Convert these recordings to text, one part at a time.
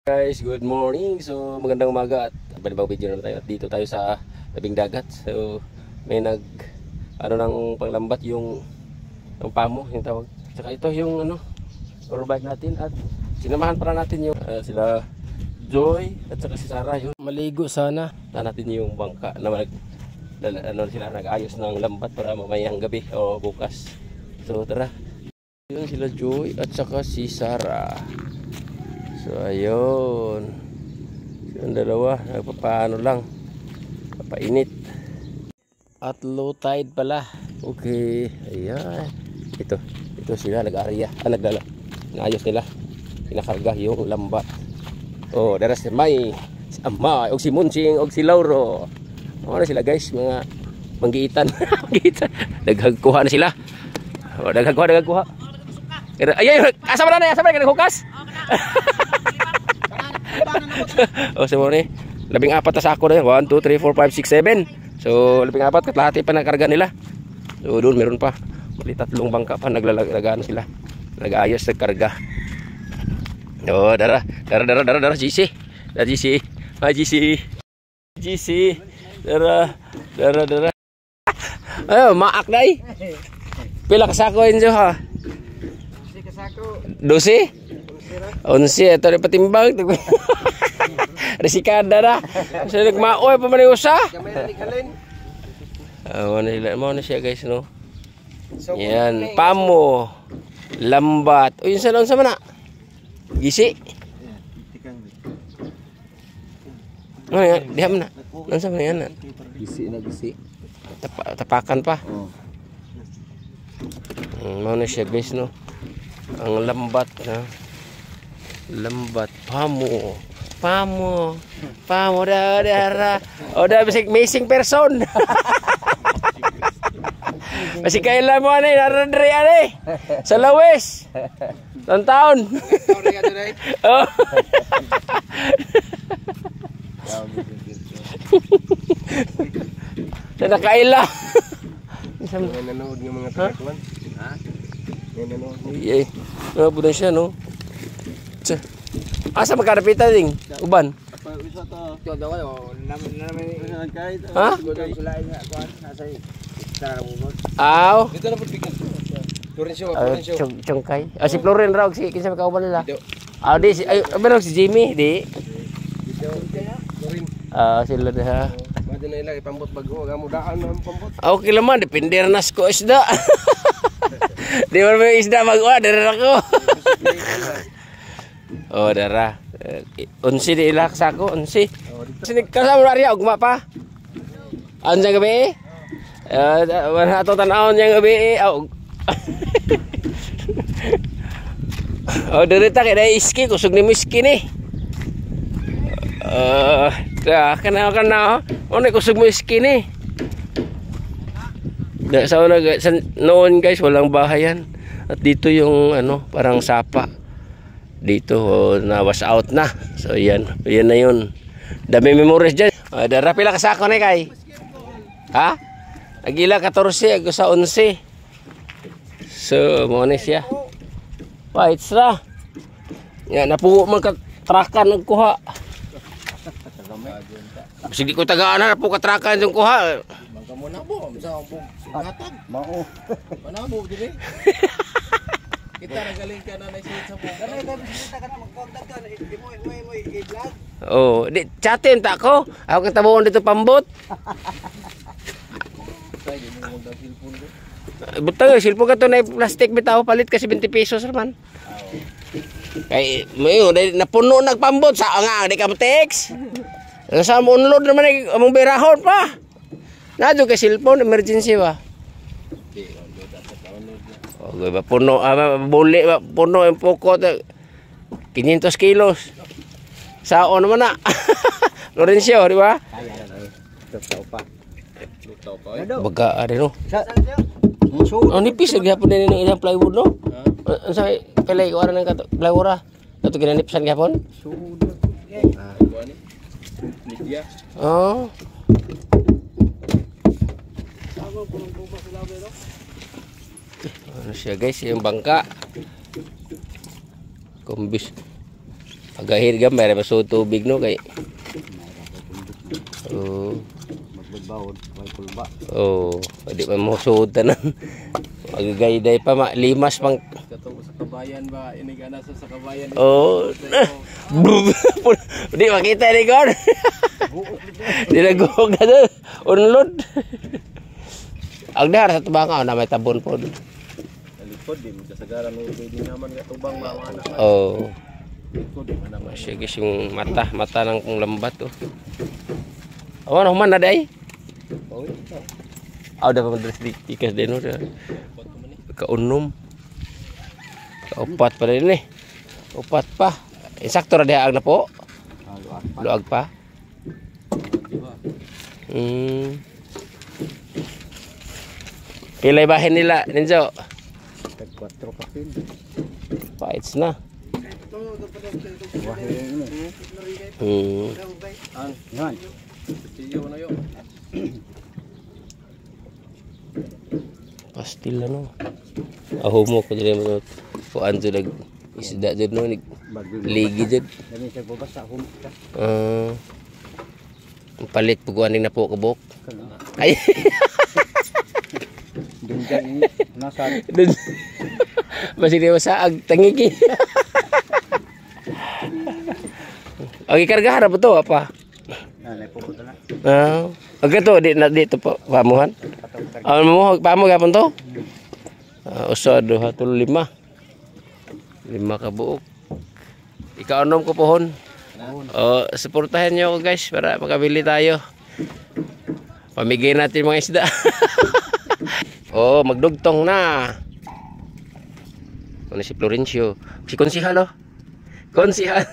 Guys, good morning. So magandang umaga at panibagong video na tayo. Dito tayo sa tabing dagat. So may nang panglambat yung pamo, yung tawag. Saka ito yung tour bike natin at sinamahan para natin yung sila Joy at saka si Sarah yun. Maligo sana. Natin yung bangka na sila nag-ayos ng lambat para mamayang gabi o bukas. So tara. Yun sila Joy at saka si Sarah. So ayun. Yung dalawa nagpapaano lang. Papainit. At low tide pala. Okay. Ayan. Ito sila nag-area. Naayos nila. Pinakarga yung lambat. Oh, daras si May, si Amay, og si Munching, og si Lauro. Ano sila guys, mga manggiitan. Manggiitan. Daghagkuha na sila. Oh, daghagkuha. Ay, asa man na naghukas? Oh, sa mo ni. 14 na sako na 1 2 3 4 5 6 7. So, 14 katlahati pa na karga nila. So, doon meron pa. Mali 3 bangka pa naglalagaan sila. Nag-ayos sa karga. Oh, dara GC. Dara GC. Ha GC. Dara. Ayo, maak dai. Pila ka sako injo ha? 12? 11 ito rin patimbang. Resikada na. Kasi nagmaoy pa man yung usa. Mo na siya guys no. Yan, pamo, lambat. O yun sa mana? Gisi. Ano yan? Diha mo na. Ano sa mana yan na? Gisi. Tapakan pa. Mo na siya guys no. Ang lambat na. Lambat. Pamo dara. O da bisik missing person. Masih kailan mo ani naradre ani. Sa lawes. Taon. Oh. Sa nakaila. Nanonood ng mga tatakwan. Ha? Nanonood. Iya. Budan siya no. Asa magkarapita ding uban? Ha? Aw. Dito na po bigas. Florencio. Chongkay. Si Floren raw si kinsa makauban nila. Di si meron si Jimmy di. Sila ha. Madi na ila ipambot bago amo daan na pambot. Okay laman depende nas ko isda. Di man may isda magwa dara ko. Oh, dara. 11 di ilak sako, 11. Sini kasama Maria ugma pa. Anja gabi? Wala to tan-aon yang gabi. Oh, dirita kay dai iski kusog ni miski ni. Kana. Ono kusog mo iski ni. Sa noon guys, walang bahayan. At dito yung parang sapa. Dito na was out na. So yan na yun. Dami memories dyan. Dara pila ka sako ni kay? Ha? Agila 14 ako sa 11. So mo ni siya. Fights ra. Yan napugo man ka trakan og kuha. Sige ko tagaan na po ka trakan yung kuha. Mangka mo na bo sa hatag. Mao. Manabo dili. Kita nagaling ka na naisip sa buka. Kanay ka bisita ka na mag-contact ka. Di mo i-vlog. Oh, di chatin ta ko. Ako kang tabuon dito pambot. Butang silpo ka to na plastic bitaw palit kasi 20 pesos naman. Kay mayo napuno nagpambot sa nga di ka text. Sa mo unload naman among berahon pa. Nadyo kay cellphone emergency ba. Okay, puno buli puno yung poko 500 kilos. Sao naman na. Lorenzo, di ba? Baga ari no. Oh nipis lagi hapon din ng ilang plywood no. Sa pelay ko ara nang plywood ra. Dato ginanipisan gihapon. Oh. Ano siya guys, yung bangka. Kumbis. Pagahir gamay ra masud tubig no kay. Oh. Magbabawon, may kulba. Oh, di man mo suod tanan. Magagayday pa limas pang Katong sa kabayan ba inigana sa kabayan. oh. Di makita ni kon. Di nagugog na doon. Unlod. Ang dahar sa tubangaw na may tabon po doon. Likod din kasagaran mo di naman nga tubang mawana. Oh. Likod din naman. Sige yung mata ng kung lambat oh. Awan human na day. Oh, Aw da pa madres ikas din oh. Kaunom. Kaupat pa rin eh. Upat pa. Insakto ra diha na po. Luag pa. Pilay bahin nila, Ninjo. Tag 4 kapin. Fights na. Yan. Tiyo na yo. Pastil ano. Aho mo ko dire mo kuan jud nag isda jud no nig ligi jud. Dami sa babasa humok ka. Palit puguan ning napo kabok. Ay. Dunggan nasa Masih dia saag tangigi. Agi karga harap to apa? nanay po na. Agad to di to pamuhan. Mo pamo gapon to? Usod 25. 5 ka buok. Ika-onom ko pohon. Suportahan nyo ako guys para makabili tayo. Pamigay natin mga isda. Magdugtong na. Ano si Florencio? Si Konsihal oh. Konsihal.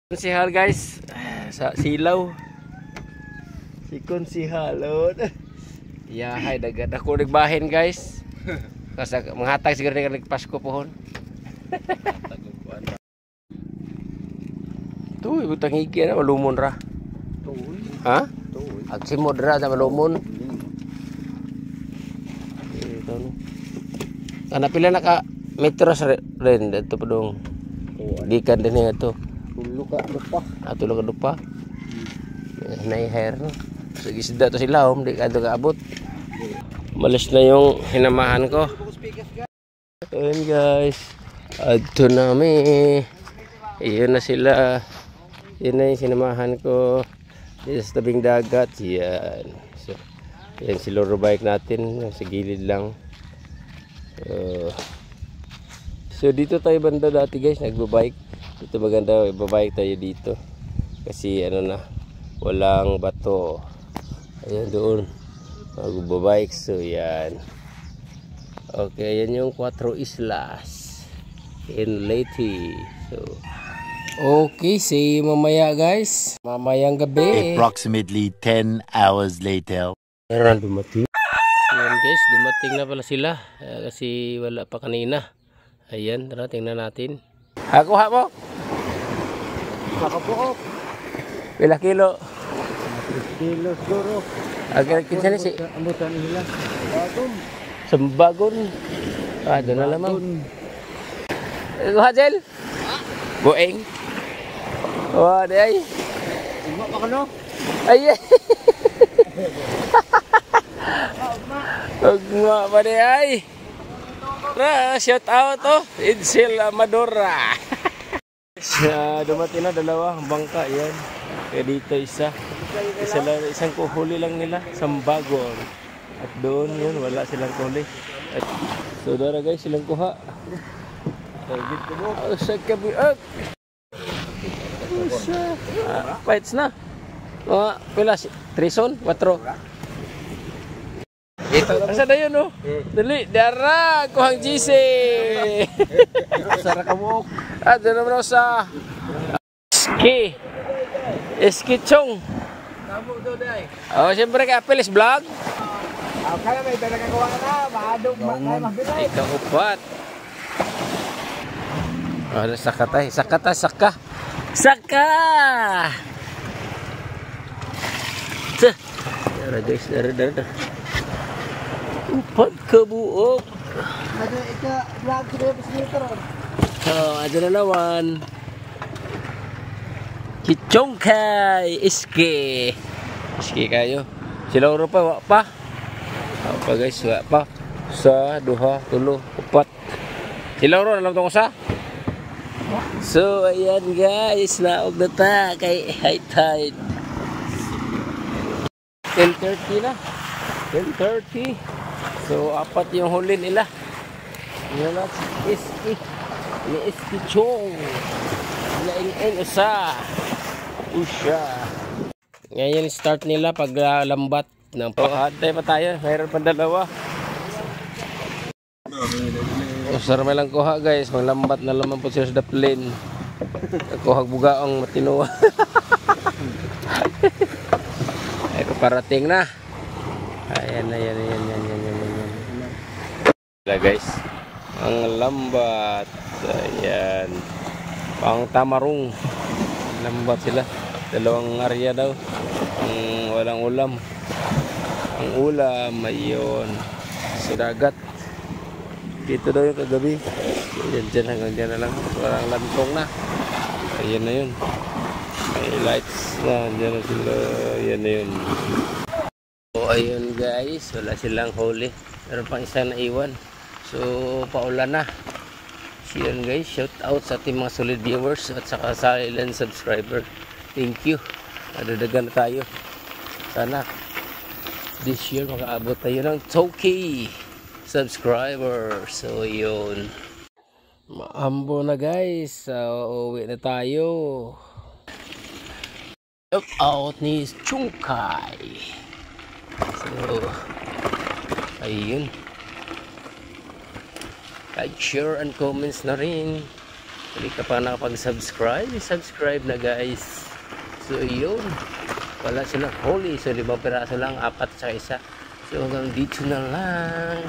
Konsihal guys. Sa silaw. Si Konsihal oh. Yahay dagat ako nagbahin guys. Kasi manghatag siguro nga nagpasko pohon. Tuh, ibu tangigi na malumon ra. Tuoy. Ha? Tuoy. Agsimod ra sa malumon. Ito no. Kana pila na ka metros rin dito pa dong. Gikan din nga to. Tulo ka dupa. Tulo ka dupa. Nay hair no. Sige isda to sila di ka abot. Malis na yung hinamahan ko. Ayan guys. Adto nami. Iyon na sila. Yan na yung sinamahan ko. Dito sa tabing dagat. Yan. So, yan si loro bike natin. Sa gilid lang. So dito tayo banda dati guys. Nagbabike. Dito maganda. Babike tayo dito. Kasi ano na. Walang bato. Ayan doon. Magbabike. So yan. Okay. Yan yung 4 islas. In Leyte. So okay, see you mamaya guys. Mamayang gabi. Approximately 10 hours later. Meron dumating. Ayan guys, dumating na pala sila. Kasi wala pa kanina. Ayan, tara tingnan natin. Kuha mo. Nakapuok. Pila kilo? Kilo siguro. Agad kinsa ni si Amutan nila. Bagong. Sambagon. Doon na lamang. Kuha Jel. Bueng. Wah, day. Uma pa kano? Ay. Ugma pa day ay. Shout out to Edsel Amadora. Dumating na dalawa bangka yan. Kaya dito isang kuhuli lang nila, Sambagon. At doon yun wala silang kuhuli. So dara guys silang kuha. Sa kabiak. Fights na. Pila 3 son, 4. Asa na yun oh. Dali, dara kuhang GC. Sara kamok. Doon naman sa Ski Chong. Namo do day. Siyempre ka Pilis Vlog. Kaya may nagagawa na, maadog mabilay. Ikaw upat. Saka tayo. Saka. Dara guys, dara. Upat ka buok. Ada ika vlog sudah pesini terus. So, ato na naman. Kichongkay iski. Iski kayo. Sila uro pa, wak pa. Wak pa guys, wak pa. Sa, duha, tulo, upat. Sila uro, alam tong usa. So, ayan guys, naog na ta kay high tide. 10:30 na. 10:30. So, apat yung huli nila. Yan na, iski. Ini iski chong. Laing usa. Usya. Ngayon start nila pag lambat ng hantay pa tayo. Mayroon pa dalawa. Usar may lang kuha guys. Maglambat na laman po sila sa daplin. Kuhag bugaong matinuwa. Ay parating na. Ayan. Guys. Ang lambat. Ayan. Pang tamarong. Lambat sila. Dalawang area daw. Walang ulam. Ang ulam, ayun. Sa dagat. Dito daw yung kagabi. Diyan hanggang dyan na lang. Walang lantong na. Ayan na yun. May lights na. Diyan na sila. Ayan na yun. So, ayun guys. Wala silang huli. Meron pang isa na iwan. So, paulan na. So, yun guys. Shout out sa ating mga solid viewers at saka silent subscriber. Thank you. Nadadagan na tayo. Sana this year makaabot tayo ng 2K subscribers. So yun. Maambo na guys. Uuwi na tayo. Shout out ni Chungkay. So ayun. Like, share and comments na rin. Hindi ka pa nakapag-subscribe, subscribe na guys. So yun, wala silang huli. So 5 piraso lang, 4 sa isa. So hanggang dito na lang.